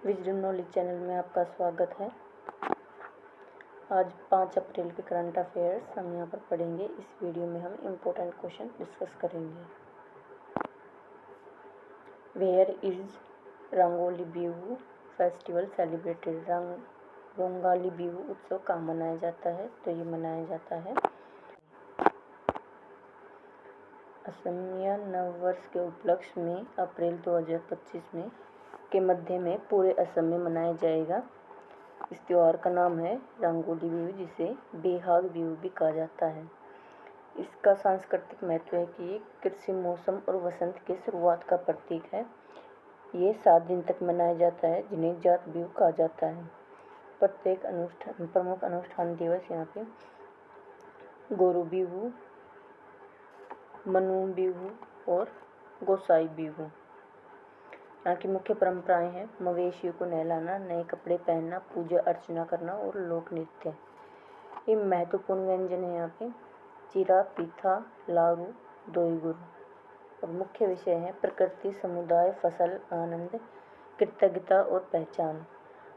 Wisdom knowledge channel में आपका स्वागत है। आज 5 अप्रैल के करंट अफेयर्स हम यहाँ पर पढ़ेंगे। इस वीडियो में हम इम्पोर्टेंट क्वेश्चन डिस्कस करेंगे। Where is Rangoli Bihu festival celebrated? Rangoli Bihu उत्सव कहाँ मनाया जाता है? तो ये मनाया जाता है असमिया नव वर्ष के उपलक्ष्य में अप्रैल 2025 में के मध्य में पूरे असम में मनाया जाएगा। इस त्यौहार का नाम है रंगोली बिहू, जिसे बेहाग बिहू भी कहा जाता है। इसका सांस्कृतिक महत्व है कि ये कृषि मौसम और वसंत की शुरुआत का प्रतीक है। ये 7 दिन तक मनाया जाता है, जिन्हें जात बिहू कहा जाता है। प्रत्येक प्रमुख अनुष्ठान दिवस यहाँ पे गोरु बिहू, मनु बिहू और गोसाई बिहू। यहाँ की मुख्य परंपराएं हैं मवेशियों को नहलाना, नए कपड़े पहनना, पूजा अर्चना करना और लोक नृत्य। ये महत्वपूर्ण व्यंजन है यहाँ पे चिरा, पीठा, लारू, दोई गुड़। और मुख्य विषय है प्रकृति, समुदाय, फसल, आनंद, कृतज्ञता और पहचान।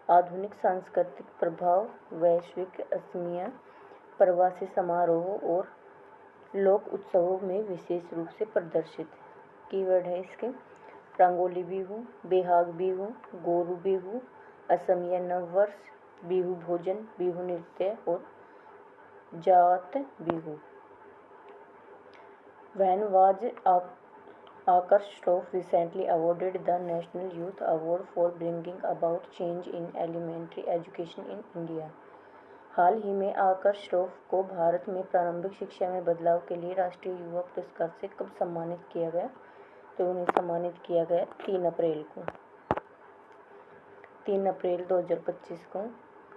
आधुनिक सांस्कृतिक प्रभाव, वैश्विक असमिया प्रवासी समारोह और लोक उत्सवों में विशेष रूप से प्रदर्शित। कीवर्ड है इसके रंगोली बिहू, बेहाग बिहू, गोरु बिहू, असमिया नव वर्ष, बिहू भोजन, बिहू नृत्य और जात Bihu. When was Akash Shroff recently awarded the National Youth Award for bringing about change in elementary education in India? हाल ही में आकर्ष श्रॉफ को भारत में प्रारंभिक शिक्षा में बदलाव के लिए राष्ट्रीय युवा पुरस्कार से कब सम्मानित किया गया? तो उन्हें सम्मानित किया गया 3 अप्रैल को। 3 अप्रैल 2025 को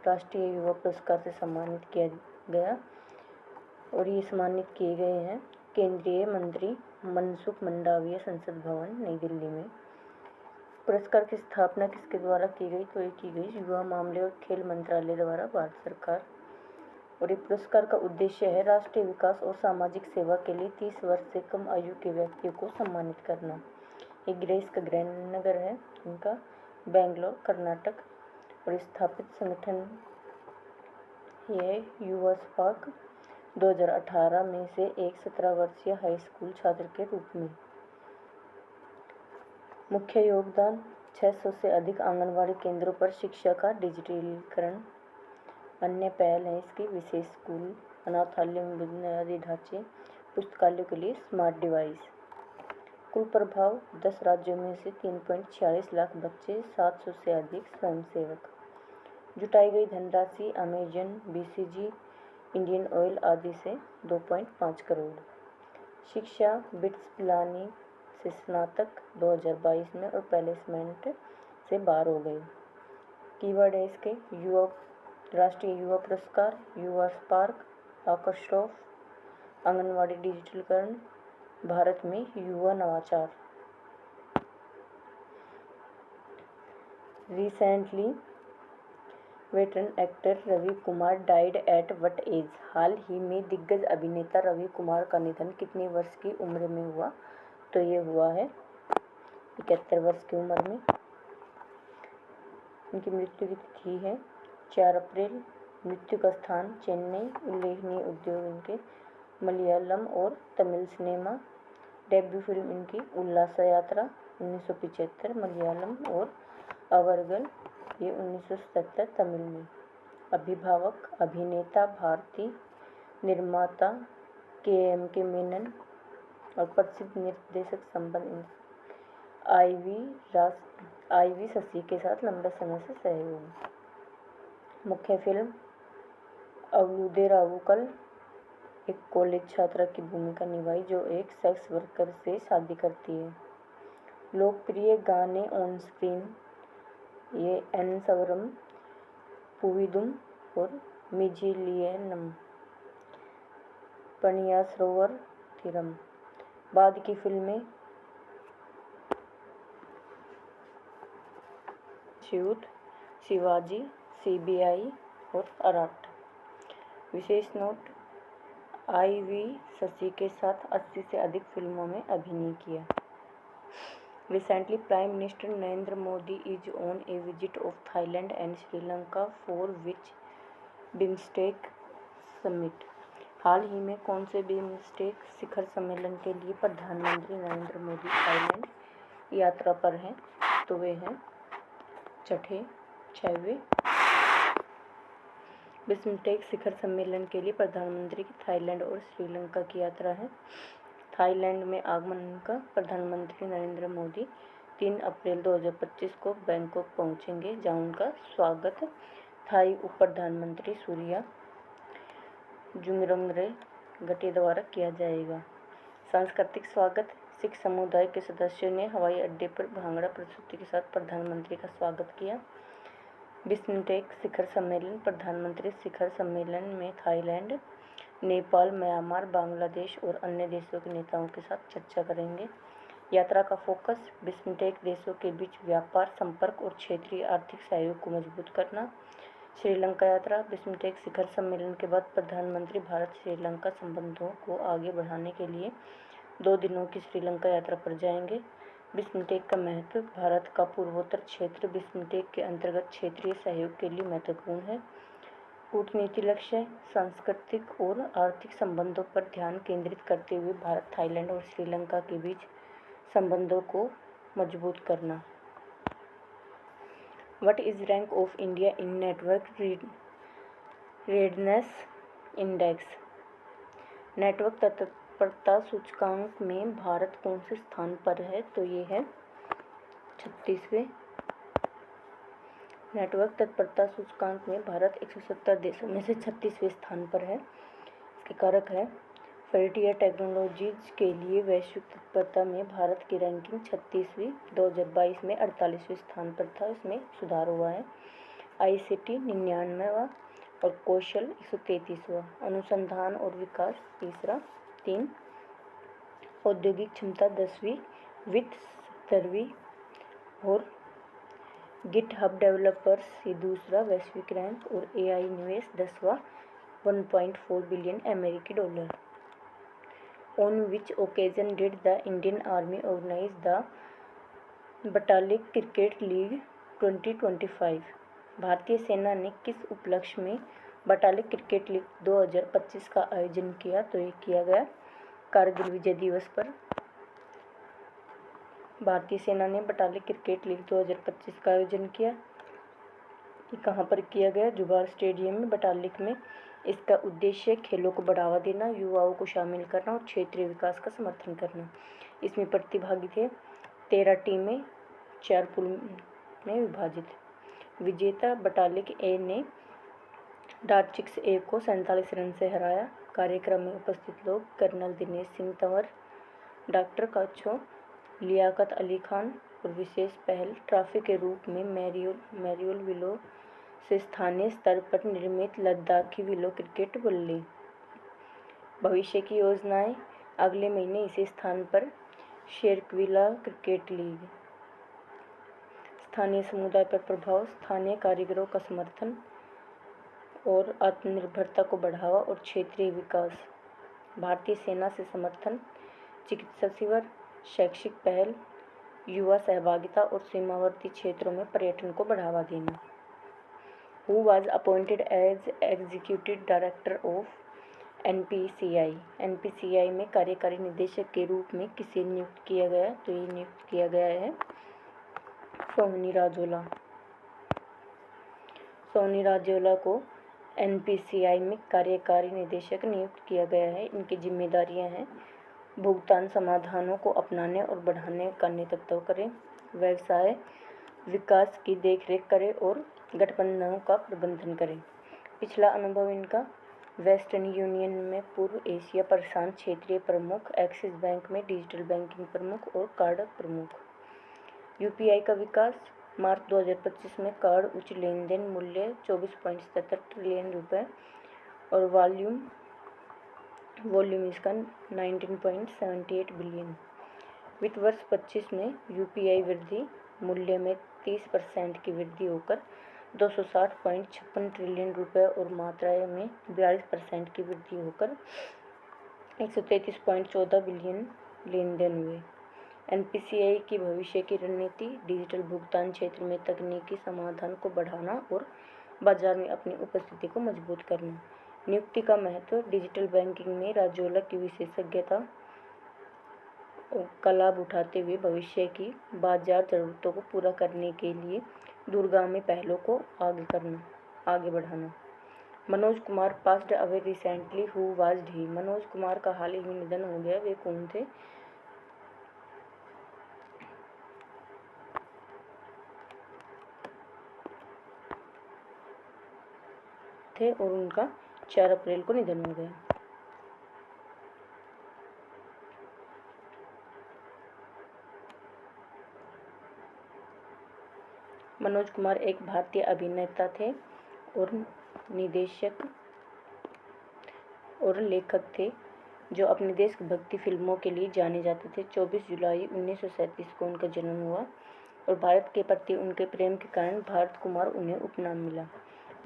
राष्ट्रीय युवा पुरस्कार से सम्मानित किया गया। और ये सम्मानित किए गए हैं केंद्रीय मंत्री मनसुख मंडाविया, संसद भवन, नई दिल्ली में। पुरस्कार की स्थापना किसके द्वारा की गई? तो ये की गई युवा मामले और खेल मंत्रालय द्वारा, भारत सरकार। और ये पुरस्कार का उद्देश्य है राष्ट्रीय विकास और सामाजिक सेवा के लिए 30 वर्ष से कम आयु के व्यक्तियों को सम्मानित करना। ये ग्रेस का ग्रैंड नगर है इनका, बेंगलोर, कर्नाटक। और स्थापित संगठन ये युवा स्पार्क 2018 में से एक 17 वर्षीय हाई स्कूल छात्र के रूप में। मुख्य योगदान 600 से अधिक आंगनवाड़ी केंद्रों पर शिक्षा का डिजिटलीकरण। अन्य पहल है इसकी विशेष स्कूल, अनाथालय में बुनियादी ढांचे, पुस्तकालयों के लिए स्मार्ट डिवाइस। कुल प्रभाव 10 राज्यों में से 3.46 लाख बच्चे, 700 से अधिक स्वयंसेवक। जुटाई गई धनराशि अमेजन, बीसीजी, इंडियन ऑयल आदि से 2.5 करोड़। शिक्षा बिट्स पिलानी से स्नातक 2022 में और प्लेसमेंट से बाहर हो गई। कीवर्ड है इसके युवा राष्ट्रीय युवा पुरस्कार, युवा स्पार्क, आकर्ष श्रॉफ, आंगनवाड़ी डिजिटलीकरण, भारत में युवा नवाचार। Recently veteran actor Ravi Kumar died at what age? हाल ही में दिग्गज अभिनेता रवि कुमार का निधन कितनी वर्ष की उम्र में हुआ? तो ये हुआ है 71 वर्ष की उम्र में। इनकी मृत्यु की तिथि है 4 अप्रैल। मृत्यु का स्थान चेन्नई। उल्लेखनीय उद्योग इनके मलयालम और तमिल सिनेमा। डेब्यू फिल्म इनकी उल्लास यात्रा 1975 मलयालम और अवरगल ये 1977 तमिल में। अभिभावक, अभिनेता, भारतीय निर्माता के मेनन और प्रसिद्ध निर्देशक संबंध आईवी शशि के साथ लंबे समय से सहयोग। मुख्य फिल्म अवलूदे रावुकल एक कॉलेज छात्रा की भूमिका निभाई जो एक सेक्स वर्कर से शादी करती है। लोकप्रिय गाने ऑन स्क्रीन ये एन सवरम, पुविदुम और मिजिलियनम, पनिया सरोवर थिरम। बाद की फिल्में शिवूत, शिवाजी, सीबीआई और अराट। विशेष नोट आईवी शशि के साथ 80 से अधिक फिल्मों में अभिनय किया। Recently, Prime Minister Narendra Modi is on a visit of Thailand and Sri Lanka for which BIMSTEC summit. हाल ही में कौन से बिम्स्टेक शिखर सम्मेलन के लिए प्रधानमंत्री नरेंद्र मोदी थाईलैंड यात्रा पर हैं? तो वे हैं 6वें बिम्स्टेक शिखर सम्मेलन के लिए प्रधानमंत्री की थाईलैंड और श्रीलंका की यात्रा है। थाईलैंड में आगमन का प्रधानमंत्री नरेंद्र मोदी 3 अप्रैल 2025 को बैंकॉक पहुंचेंगे, जहां उनका स्वागत थाई उप प्रधानमंत्री सूर्या जुंगरंगरे घटे द्वारा किया जाएगा। सांस्कृतिक स्वागत। सिख समुदाय के सदस्यों ने हवाई अड्डे पर भांगड़ा प्रस्तुति के साथ प्रधानमंत्री का स्वागत किया। बिम्स्टेक शिखर सम्मेलन। प्रधानमंत्री शिखर सम्मेलन में थाईलैंड, नेपाल, म्यांमार, बांग्लादेश और अन्य देशों के नेताओं के साथ चर्चा करेंगे। यात्रा का फोकस बिम्स्टेक देशों के बीच व्यापार, संपर्क और क्षेत्रीय आर्थिक सहयोग को मजबूत करना। श्रीलंका यात्रा। बिम्स्टेक शिखर सम्मेलन के बाद प्रधानमंत्री भारत श्रीलंका संबंधों को आगे बढ़ाने के लिए 2 दिनों की श्रीलंका यात्रा पर जाएंगे। बिम्स्टेक का महत्व। भारत का पूर्वोत्तर क्षेत्र बिम्स्टेक के अंतर्गत क्षेत्रीय सहयोग के लिए महत्वपूर्ण है। कूटनीति लक्ष्य। सांस्कृतिक और आर्थिक संबंधों पर ध्यान केंद्रित करते हुए भारत, थाईलैंड और श्रीलंका के बीच संबंधों को मजबूत करना। What is rank of India in Network Readiness Index? Network तत्परता सूचकांक में भारत कौन से स्थान पर है? तो ये है 36वें। नेटवर्क तत्परता सूचकांक में भारत 170 देशों में से 36वें स्थान पर है। इसके कारक है फ्रंटियर टेक्नोलॉजीज के लिए वैश्विक तत्परता में भारत की रैंकिंग 36वीं, 2022 में 48वें स्थान पर था, इसमें सुधार हुआ है। ICT 99वां और कौशल 133वां। अनुसंधान और विकास 3 औद्योगिक क्षमता 10वीं, वित्त 17वीं और गिटहब डेवलपर्स ये दूसरा वैश्विक रैंक और AI निवेश 10वां, $1.4 billion. On which occasion did the Indian Army organize the Batalic Cricket League 2025? भारतीय सेना ने किस उपलक्ष्य में बटालिक क्रिकेट लीग 2025 का आयोजन किया? तो ये किया गया कारगिल विजय दिवस पर। भारतीय सेना ने बटालिक क्रिकेट लीग 2025 का आयोजन किया। ये कहाँ पर किया गया? जुबार स्टेडियम में, बटालिक में। इसका उद्देश्य खेलों को बढ़ावा देना, युवाओं को शामिल करना और क्षेत्रीय विकास का समर्थन करना। इसमें प्रतिभागी थे 13 टीमें 4 पूल में विभाजित। विजेता बटालिक ए ने डार्चिक्स ए को 47 रन से हराया। कार्यक्रम में उपस्थित लोग कर्नल दिनेश सिंह तंवर, डॉक्टर काछो, लियाकत अली खान और विशेष पहल ट्रॉफी के रूप में मैरियल विलो से स्थानीय स्तर पर निर्मित लद्दाखी विलो क्रिकेट बल्ली। भविष्य की योजनाएं। अगले महीने इसी स्थान पर शेरक्विला क्रिकेट लीग। स्थानीय समुदाय पर प्रभाव। स्थानीय कारीगरों का समर्थन और आत्मनिर्भरता को बढ़ावा और क्षेत्रीय विकास। भारतीय सेना से समर्थन, चिकित्सा शिविर, शैक्षिक पहल, युवा सहभागिता और सीमावर्ती क्षेत्रों में पर्यटन को बढ़ावा देना। Who was appointed as Executive Director of NPCI? NPCI में कार्यकारी निदेशक के रूप में किसे नियुक्त किया गया? तो ये नियुक्त किया गया है सोहनी राजोला। सोहनी राजोला को NPCI में कार्यकारी निदेशक नियुक्त किया गया है। इनकी जिम्मेदारियां हैं भुगतान समाधानों को अपनाने और बढ़ाने का नेतृत्व करें, व्यवसाय विकास की देखरेख करें और गठबंधनों का प्रबंधन करें। पिछला अनुभव इनका वेस्टर्न यूनियन में पूर्व एशिया प्रशांत क्षेत्रीय प्रमुख, एक्सिस बैंक में डिजिटल बैंकिंग प्रमुख और कार्ड प्रमुख। UPI का विकास। मार्च 2025 में कार्ड उच्च लेन देन मूल्य 24.77 ट्रिलियन रुपये और वॉल्यूम इसका 19.78 बिलियन। वित्त वर्ष 25 में UPI वृद्धि मूल्य में 30% की वृद्धि होकर 260.56 ट्रिलियन रुपये और मात्रा में 42% की वृद्धि होकर 133.14 बिलियन लेन देन हुए। एनपीसीआई की भविष्य की रणनीति डिजिटल भुगतान क्षेत्र में तकनीकी समाधान को बढ़ाना और बाजार में अपनी उपस्थिति को मजबूत करना। नियुक्ति का महत्व डिजिटल बैंकिंग में राजौला की विशेषज्ञता का लाभ उठाते हुए भविष्य की बाजार जरूरतों को पूरा करने के लिए दूरगामी पहलों को आगे बढ़ाना। Manoj Kumar passed away recently, who was he? Manoj Kumar का हाल ही में निधन हो गया, वे कौन थे और उनका 4 अप्रैल को निधन हो गया। मनोज कुमार एक भारतीय अभिनेता थे और निर्देशक और लेखक थे जो अपनी देशभक्ति फिल्मों के लिए जाने जाते थे। 24 जुलाई 1937 को उनका जन्म हुआ और भारत के प्रति उनके प्रेम के कारण भारत कुमार उन्हें उपनाम मिला।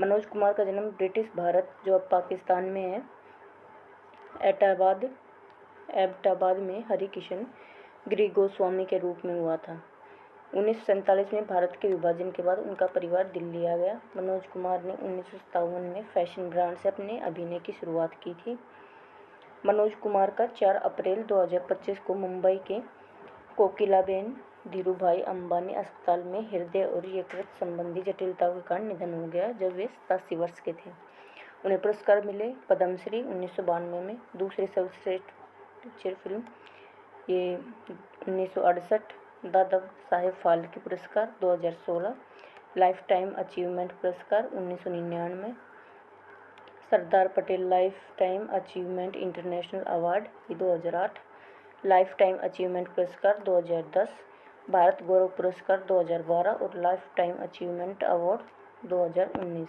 मनोज कुमार का जन्म ब्रिटिश भारत, जो अब पाकिस्तान में है, एबटाबाद में हरिकिशन गिरी गोस्वामी के रूप में हुआ था। 1947 में भारत के विभाजन के बाद उनका परिवार दिल्ली आ गया। मनोज कुमार ने 1957 में फैशन ब्रांड से अपने अभिनय की शुरुआत की थी। मनोज कुमार का 4 अप्रैल 2025 को मुंबई के कोकिलाबेन धीरूभाई अंबानी अस्पताल में हृदय और यकृत संबंधी जटिलताओं के कारण निधन हो गया, जब वे 87 वर्ष के थे। उन्हें पुरस्कार मिले: पद्मश्री 1992 में, दूसरी सर्वश्रेष्ठ पिक्चर फिल्म ये 1968, दादा साहेब फाल्के पुरस्कार 2016, लाइफ टाइम अचीवमेंट पुरस्कार 1999, Sardar Patel life time achievement international award 2008, life time achievement पुरस्कार 2010, भारत गौरव पुरस्कार 2012 और life time achievement award 2019।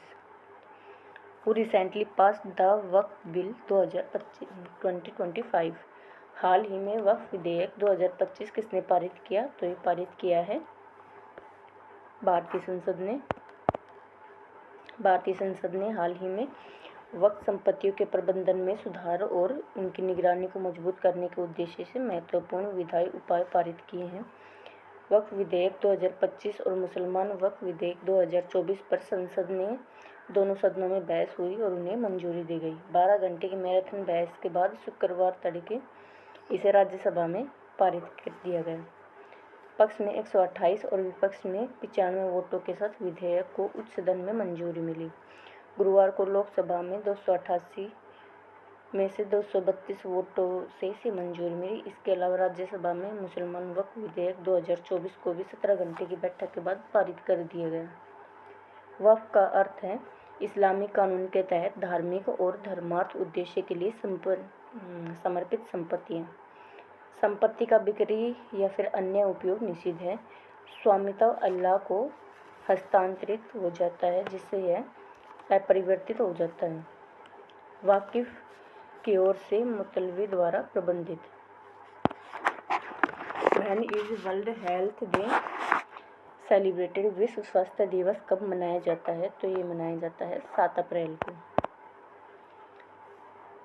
Who recently passed the Waqf bill 2025? हाल ही में वक्फ विधेयक 2025 किसने पारित किया? तो ये पारित किया है भारतीय संसद ने हाल ही में वक्फ संपत्तियों के प्रबंधन में सुधार और उनकी निगरानी को मजबूत करने के उद्देश्य से महत्वपूर्ण विधायी उपाय पारित किए हैं। वक्फ विधेयक 2025 और मुसलमान वक्फ विधेयक 2024 पर संसद ने दोनों सदनों में बहस हुई और उन्हें मंजूरी दी गई। 12 घंटे की मैराथन बहस के बाद शुक्रवार तड़के इसे राज्यसभा में पारित कर दिया गया। पक्ष में 128 और विपक्ष में 95 वोटों के साथ विधेयक को उच्च सदन में मंजूरी मिली। गुरुवार को लोकसभा में 288 में से 232 वोटों से इसे मंजूरी मिली। इसके अलावा राज्यसभा में मुसलमान वक्फ विधेयक 2024 को भी 17 घंटे की बैठक के बाद पारित कर दिया गया। वक्फ का अर्थ है इस्लामी कानून के तहत धार्मिक और धर्मार्थ उद्देश्य के लिए समर्पित संपत्तियाँ। संपत्ति का बिक्री या फिर अन्य उपयोग निषिद्ध है। स्वामित्व अल्लाह को हस्तांतरित हो जाता है, जिससे यह अपरिवर्तित हो जाता है। वाकिफ की ओर से मुतलवी द्वारा प्रबंधित। When is world health day celebrated? विश्व स्वास्थ्य दिवस कब मनाया जाता है? तो ये मनाया जाता है 7 अप्रैल को।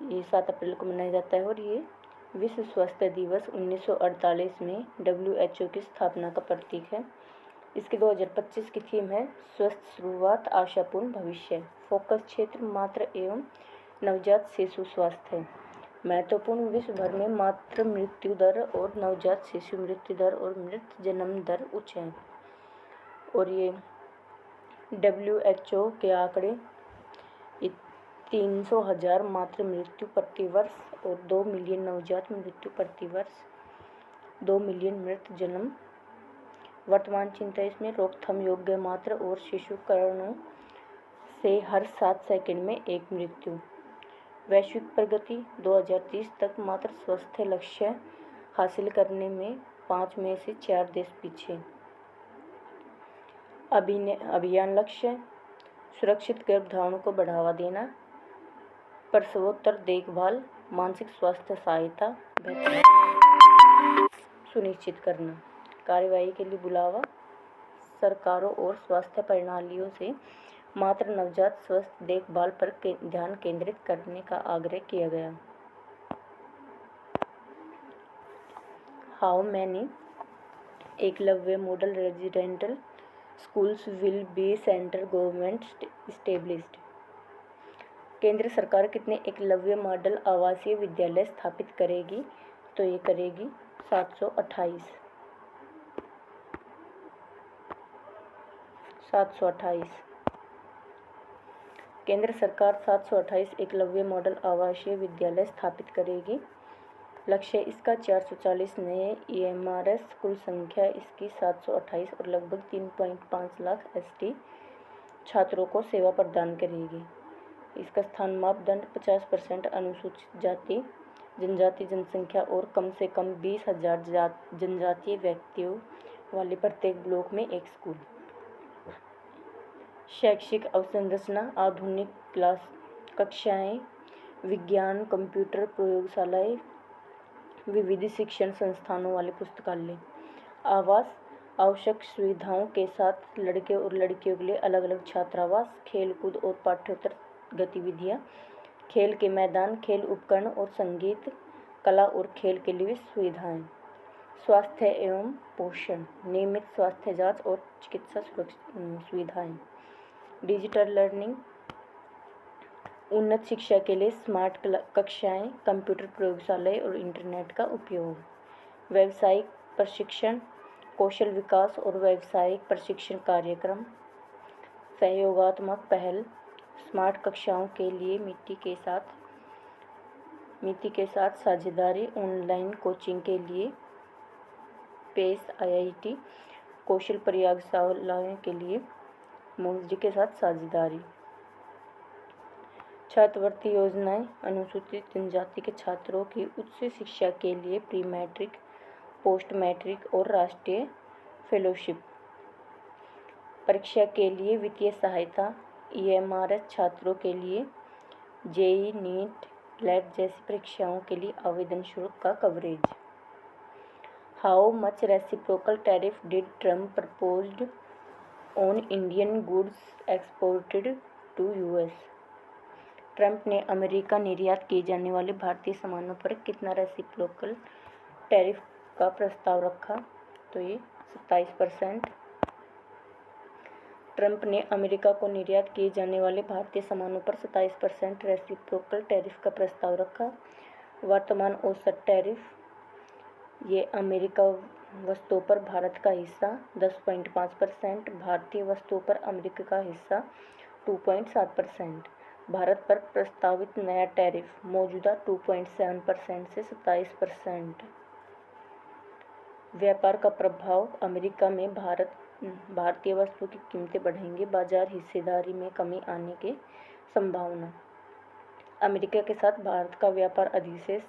ये 7 अप्रैल को मनाया जाता है और ये विश्व स्वास्थ्य दिवस 1948 में WHO की स्थापना का प्रतीक है। इसकी 2025 की थीम है स्वस्थ शुरुआत, आशापूर्ण भविष्य। फोकस क्षेत्र मातृ एवं नवजात शिशु स्वास्थ्य है। महत्वपूर्ण विश्व भर में मातृ मृत्यु दर और नवजात शिशु मृत्यु दर और मृत जन्म दर उच्च है। और ये WHO के आंकड़े 300,000 मातृ मृत्यु प्रति वर्ष और 2 मिलियन नवजात मृत्यु प्रति वर्ष, 2 मिलियन मृत जन्म। वर्तमान चिंता इसमें रोकथाम योग्य मातृ और शिशु कारणों से हर 7 सेकंड में एक मृत्यु। वैश्विक प्रगति 2030 तक मातृ स्वास्थ्य लक्ष्य हासिल करने में 5 में से 4 देश पीछे। अभियान लक्ष्य सुरक्षित गर्भधारण को बढ़ावा देना, प्रसवोत्तर देखभाल, मानसिक स्वास्थ्य सहायता बेहतर सुनिश्चित करना। कार्यवाही के लिए बुलावा, सरकारों और स्वास्थ्य प्रणालियों से मातृ नवजात स्वास्थ्य देखभाल पर ध्यान केंद्रित करने का आग्रह किया गया। How many Eklavya model residential schools will be central government established. केंद्र सरकार कितने एकलव्य मॉडल आवासीय विद्यालय स्थापित करेगी? तो ये करेगी 728। 728। केंद्र सरकार 728 एकलव्य मॉडल आवासीय विद्यालय स्थापित करेगी। लक्ष्य इसका 440 नए EMRS, कुल संख्या इसकी 728 और लगभग 3.5 लाख ST छात्रों को सेवा प्रदान करेगी। इसका स्थान मापदंड 50% अनुसूचित जाति जनजाति जनसंख्या और कम से कम 20,000 जनजातीय व्यक्तियों वाले प्रत्येक ब्लॉक में एक स्कूल। शैक्षिक अवसंरचना आधुनिक क्लास कक्षाएं, विज्ञान कंप्यूटर प्रयोगशालाएं, विविध शिक्षण संस्थानों वाले पुस्तकालय। आवास आवश्यक सुविधाओं के साथ लड़के और लड़कियों के लिए अलग अलग छात्रावास, खेलकूद और पाठ्येतर गतिविधियां, खेल के मैदान, खेल उपकरण और संगीत, कला और खेल के लिए सुविधाएं। स्वास्थ्य एवं पोषण, नियमित स्वास्थ्य जांच और चिकित्सा सुविधाएं। डिजिटल लर्निंग, उन्नत शिक्षा के लिए स्मार्ट कक्षाएं, कंप्यूटर प्रयोगशालाएं और इंटरनेट का उपयोग। व्यावसायिक प्रशिक्षण, कौशल विकास और व्यावसायिक प्रशिक्षण कार्यक्रम। सहयोगात्मक पहल, स्मार्ट कक्षाओं के लिए मिति के साथ साझेदारी, ऑनलाइन कोचिंग के लिए पेश IIT, कौशल प्रयोगशालाओं के लिए MOSD के साथ साझेदारी। छात्रवृत्ति योजनाएं, अनुसूचित जनजाति के छात्रों की उच्च शिक्षा के लिए प्री मैट्रिक, पोस्ट मैट्रिक और राष्ट्रीय फेलोशिप। परीक्षा के लिए वित्तीय सहायता, EMRS छात्रों के लिए JEE, NEET, LET जैसी परीक्षाओं के लिए आवेदन शुल्क का कवरेज। How much reciprocal tariff did Trump proposed on Indian goods exported to US? Trump ने अमेरिका निर्यात किए जाने वाले भारतीय सामानों पर कितना रेसिप्रोकल टैरिफ का प्रस्ताव रखा? तो ये 27%। ट्रंप ने अमेरिका को निर्यात किए जाने वाले भारतीय सामानों पर 27% रेसिप्रोकल टैरिफ का प्रस्ताव रखा। वर्तमान औसत टैरिफ, ये अमेरिका वस्तुओं पर भारत का हिस्सा 10.5%, भारतीय वस्तुओं पर अमेरिका का हिस्सा 2.7%। भारत पर प्रस्तावित नया टैरिफ मौजूदा 2.7% से 27%। व्यापार का प्रभाव, अमेरिका में भारतीय वस्तुओं की कीमतें बढ़ेंगी, बाजार हिस्सेदारी में कमी आने की संभावना। अमेरिका के साथ भारत का व्यापार अधिशेष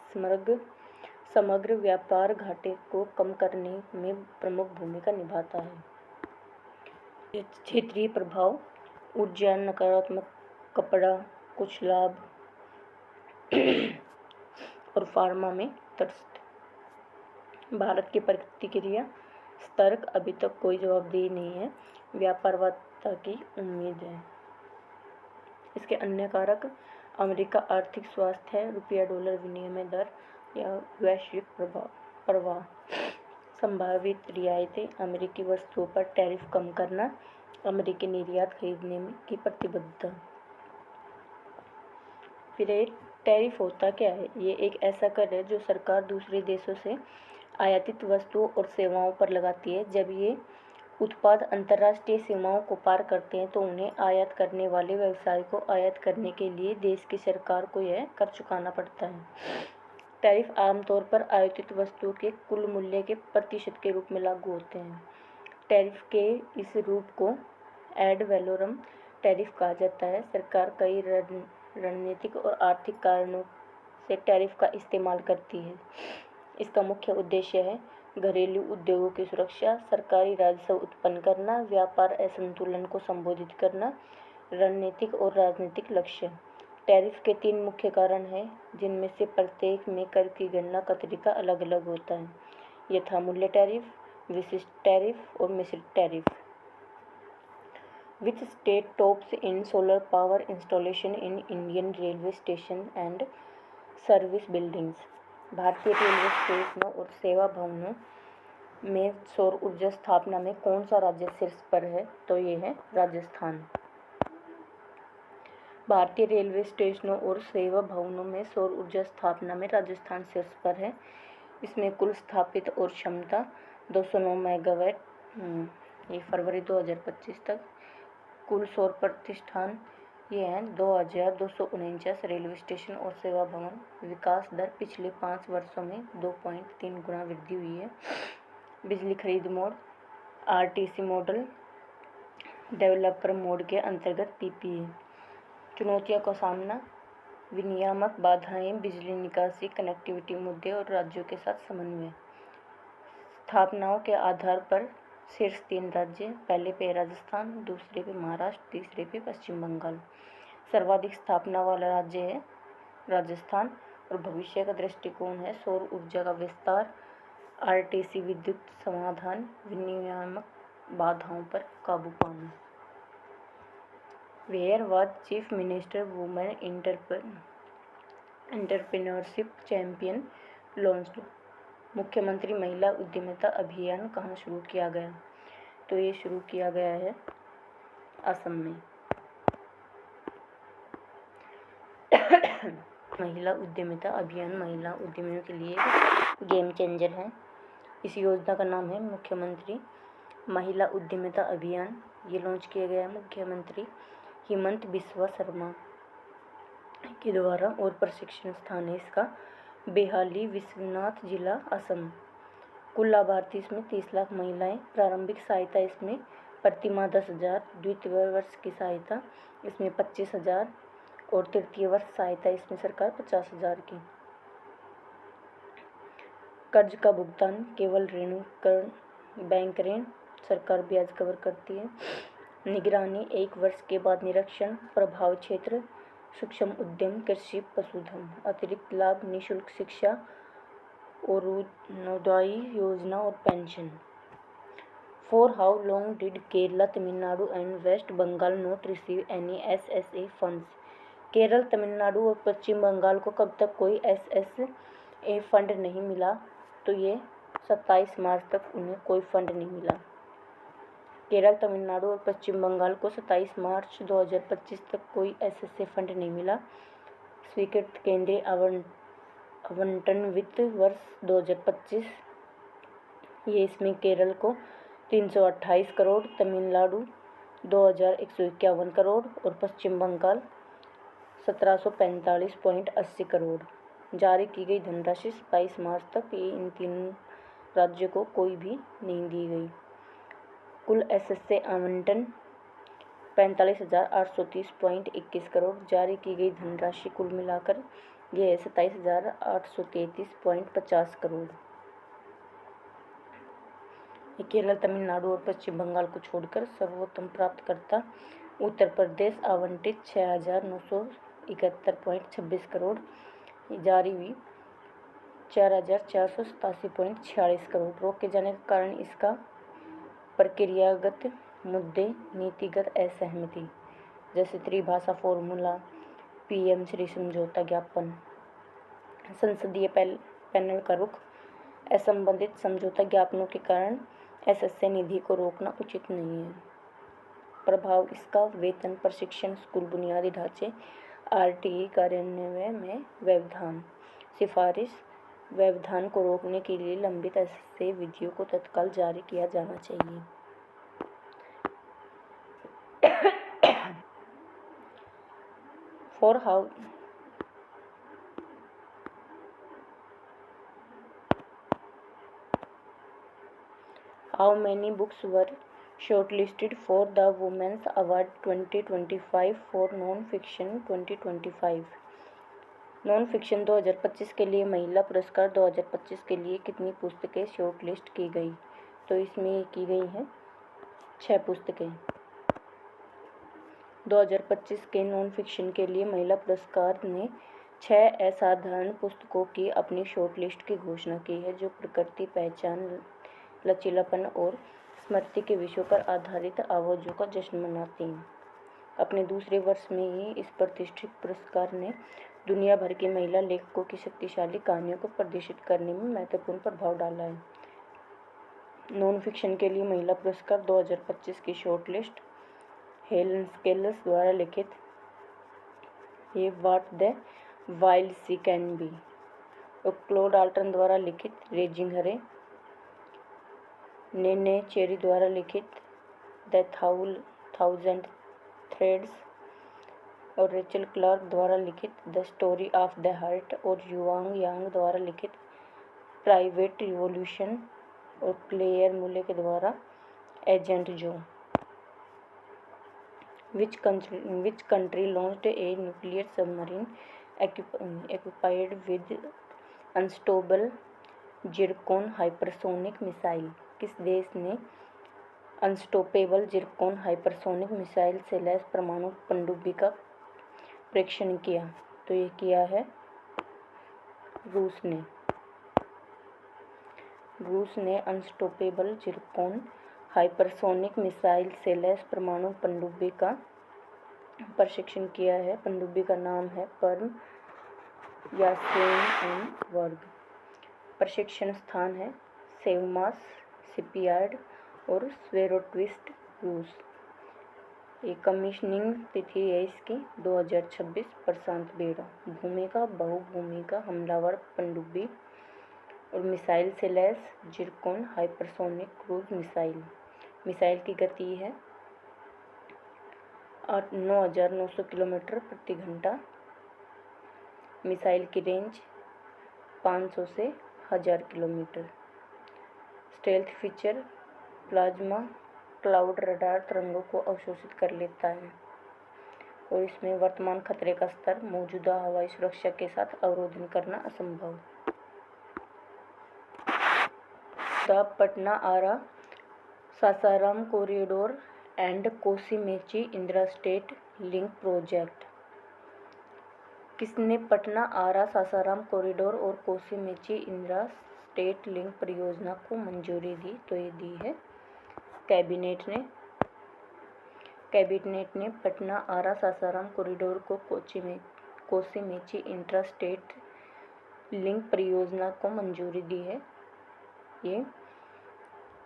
समग्र व्यापार घाटे को कम करने में प्रमुख भूमिका निभाता है। क्षेत्रीय प्रभाव, ऊर्जा नकारात्मक, कपड़ा कुछ लाभ और फार्मा में तटस्थ। भारत की प्रतिक्रिया सतर्क, अभी तक कोई जवाबदेही नहीं है, व्यापार वार्ता की उम्मीद है। इसके अन्य कारक, अमेरिका आर्थिक स्वास्थ्य है, रुपया डॉलर विनिमय दर या वैश्विक प्रवाह, संभावित रियायतें, अमेरिकी वस्तुओं पर टैरिफ कम करना, अमेरिकी निर्यात खरीदने की प्रतिबद्धता। फिर टैरिफ होता क्या है? ये एक ऐसा कर है जो सरकार दूसरे देशों से आयातित वस्तुओं और सेवाओं पर लगाती है। जब ये उत्पाद अंतर्राष्ट्रीय सीमाओं को पार करते हैं तो उन्हें आयात करने वाले व्यवसाय को आयात करने के लिए देश की सरकार को यह कर चुकाना पड़ता है। टैरिफ आमतौर पर आयातित वस्तुओं के कुल मूल्य के प्रतिशत के रूप में लागू होते हैं। टैरिफ के इस रूप को एड वैलोरम टैरिफ कहा जाता है। सरकार कई रणनीतिक और आर्थिक कारणों से टैरिफ का इस्तेमाल करती है। इसका मुख्य उद्देश्य है घरेलू उद्योगों की सुरक्षा, सरकारी राजस्व उत्पन्न करना, व्यापार असंतुलन को संबोधित करना, रणनीतिक और राजनीतिक लक्ष्य। टैरिफ के 3 मुख्य कारण हैं, जिनमें से प्रत्येक में कर की गणना का तरीका अलग अलग होता है: यथामूल्य टैरिफ, विशिष्ट टैरिफ और मिश्रित tariff. Which state tops in solar power installation in Indian railway station and service buildings? भारतीय रेलवे स्टेशनों और सेवा भवनों में सौर ऊर्जा स्थापना में कौन सा राज्य शीर्ष पर है? तो ये है राजस्थान। भारतीय रेलवे स्टेशनों और सेवा भवनों में सौर ऊर्जा स्थापना में राजस्थान शीर्ष पर है। इसमें कुल स्थापित और क्षमता 209 मेगावाट, ये फरवरी 2025 तक। कुल सौर प्रतिष्ठान ये हैं 2249 रेलवे स्टेशन और सेवा भवन। विकास दर पिछले 5 वर्षों में 2.3 गुना वृद्धि हुई है। बिजली खरीद mode RTC model developer mode के अंतर्गत पीपीए। चुनौतियों का सामना, विनियामक बाधाएं, बिजली निकासी, कनेक्टिविटी मुद्दे और राज्यों के साथ समन्वय। स्थापनाओं के आधार पर शीर्ष 3 राज्य, पहले पे राजस्थान, दूसरे पे महाराष्ट्र, तीसरे पे पश्चिम बंगाल। सर्वाधिक स्थापना वाला राज्य है राजस्थान और भविष्य का दृष्टिकोण है सौर ऊर्जा का विस्तार, आरटीसी विद्युत समाधान, विनियामक बाधाओं पर काबू पाना। Where was chief minister women entrepreneurship champion launched. मुख्यमंत्री महिला उद्यमिता अभियान कहाँ शुरू किया गया? तो ये शुरू किया गया है असम में। महिला उद्यमिता अभियान महिला उद्यमियों के लिए गेम चेंजर है। इस योजना का नाम है मुख्यमंत्री महिला उद्यमिता अभियान। ये लॉन्च किया गया है मुख्यमंत्री हिमंत बिस्वा शर्मा के द्वारा और प्रशिक्षण स्थान है इसका बेहाली, विश्वनाथ जिला, असम। कुल लाभार्थी इसमें 30 लाख महिलाएं। प्रारंभिक सहायता इसमें प्रतिमाह 10,000, द्वितीय वर्ष की सहायता इसमें 25,000 और तृतीय वर्ष सहायता इसमें सरकार 50,000 की। कर्ज का भुगतान केवल ऋण बैंक ऋण, सरकार ब्याज कवर करती है। निगरानी 1 वर्ष के बाद निरीक्षण, प्रभाव क्षेत्र सूक्ष्म उद्यम, कृषि, पशुधन। अतिरिक्त लाभ निःशुल्क शिक्षा, अरुणोदय योजना और पेंशन। For how long did Kerala, Tamil Nadu and west Bengal not receive any SSA funds? Kerala, Tamil Nadu और पश्चिम बंगाल को कब तक कोई SSA फंड नहीं मिला? तो ये 27 मार्च तक उन्हें कोई फंड नहीं मिला। केरल, तमिलनाडु और पश्चिम बंगाल को 27 मार्च 2025 तक कोई SSA फंड नहीं मिला। स्वीकृत केंद्रीय आवंटन वित्त वर्ष 2025, ये इसमें केरल को 328 करोड़, तमिलनाडु 2,151 करोड़ और पश्चिम बंगाल 1,745.80 करोड़। जारी की गई धनराशि 27 मार्च तक ये इन 3 राज्यों को कोई भी नहीं दी गई। कुल SSA आवंटन 45,830.21 करोड़। जारी की गई धनराशि कुल मिलाकर यह है 27,833.50 करोड़। केरल, तमिलनाडु और पश्चिम बंगाल को छोड़कर सर्वोत्तम प्राप्तकर्ता उत्तर प्रदेश आवंटित 6,971.26 करोड़। जारी हुई 4,487.46 करोड़। रोके जाने का कारण इसका प्रक्रियागत मुद्दे, नीतिगत असहमति, जैसे त्रिभाषा फॉर्मूला, PM श्री समझौता ज्ञापन, संसदीय पैनल का रुख, असंबंधित समझौता ज्ञापनों के कारण SSA निधि को रोकना उचित नहीं है। प्रभाव इसका वेतन, प्रशिक्षण, स्कूल बुनियादी ढांचे, RTE कार्यान्वयन में व्यवधान। सिफारिश, व्यवधान को रोकने के लिए लंबित SSA विधियों को तत्काल जारी किया जाना चाहिए। For how many books were shortlisted for the Women's Award 2025 for Non-Fiction 2025? Non fiction 2025 के लिए महिला पुरस्कार 2025 के लिए कितनी पुस्तकें शॉर्टलिस्ट की गई? तो इसमें की गई हैं 6 पुस्तकें। 2025 के नॉन फिक्शन के लिए महिला पुरस्कार ने 6 असाधारण पुस्तकों की अपनी शॉर्टलिस्ट की घोषणा की है, जो प्रकृति, पहचान, लचीलापन और स्मृति के विषयों पर आधारित आवाज़ों का जश्न मनाती हैं। अपने दूसरे वर्ष में ही इस प्रतिष्ठित पुरस्कार ने दुनिया भर के महिला लेखकों की शक्तिशाली कहानियों को प्रदर्शित करने में महत्वपूर्ण प्रभाव डाला है। नॉन फिक्शन के लिए महिला पुरस्कार 2025 की शॉर्ट लिस्ट। हेलन स्केल्स द्वारा लिखित ये what the wild sea can be और क्लोड आल्टन द्वारा लिखित रेजिंग हरे। नेने चेरी द्वारा लिखित द थाउजेंड थ्रेड्स और रेचल क्लार्क द्वारा लिखित the story of the heart और युआंग यांग द्वारा लिखित प्राइवेट रिवॉल्यूशन और क्लेयर मुले के द्वारा एजेंट जो। Which country launched a nuclear submarine equipped with unstoppable zircon hypersonic missile? किस देश ने अनस्टॉपेबल जिरकोन हाइपरसोनिक मिसाइल से लैस परमाणु पनडुब्बी का परीक्षण किया? तो ये किया है रूस ने। रूस ने अनस्टॉपेबल जिरकोन हाइपरसोनिक मिसाइल से लैस परमाणु पनडुब्बी का परीक्षण किया है। पनडुब्बी का नाम है पर्म यासेनबर्ग। प्रशिक्षण स्थान है सेवमास शिपयार्ड और स्वेरोट्विस्ट रूस। ये कमीशनिंग तिथि है इसकी 2026। प्रशांत बेड़ा भूमिका बहुभूमिका हमलावर पनडुब्बी और मिसाइल से lace zircon hypersonic cruise missile की गति है 9,900 किलोमीटर प्रति घंटा। मिसाइल की रेंज 500 से 1000 kilometre. Stealth feature plasma cloud radar तरंगों को अवशोषित कर लेता है और इसमें वर्तमान खतरे का स्तर मौजूदा हवाई सुरक्षा के साथ अवरोधन करना असंभव। The Patna Ara Sasaram corridor and Kosimechi intra state link project. किसने पटना आरा सासाराम कॉरिडोर और कोसीमेची इंदिरा स्टेट लिंक परियोजना को मंजूरी दी? तो ये दी है कैबिनेट ने पटना आरा सासाराम कॉरिडोर को कोसीमेची इंट्रा स्टेट लिंक परियोजना को मंजूरी दी है। ये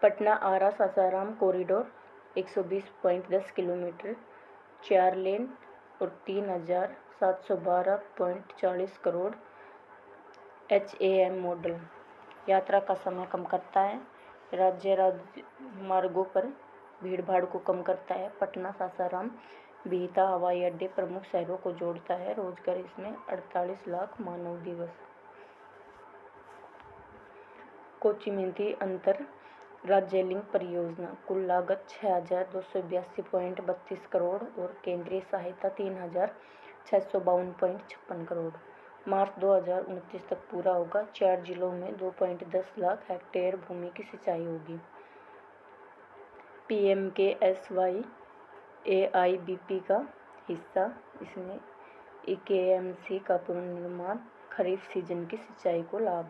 पटना आरा सासाराम कॉरिडोर 120.10 किलोमीटर 4 लेन और 3,712.40 करोड़ HAM मॉडल यात्रा का समय कम करता है। राज्य मार्गों पर भीड़भाड़ को कम करता है। पटना सासाराम बिहता हवाई अड्डे प्रमुख शहरों को जोड़ता है। रोजगार इसमें 48 लाख मानव दिवस। कोचिमिंती अंतर राज्य लिंक परियोजना कुल लागत 6,282.32 करोड़ और केंद्रीय सहायता 3,652.56 करोड़। मार्च 2029 तक पूरा होगा। 4 जिलों में 2.10 लाख हेक्टेयर भूमि की सिंचाई होगी। PMKSY AIBP का हिस्सा। इसमें EKMC का पुनर्निर्माण खरीफ सीजन की सिंचाई को लाभ।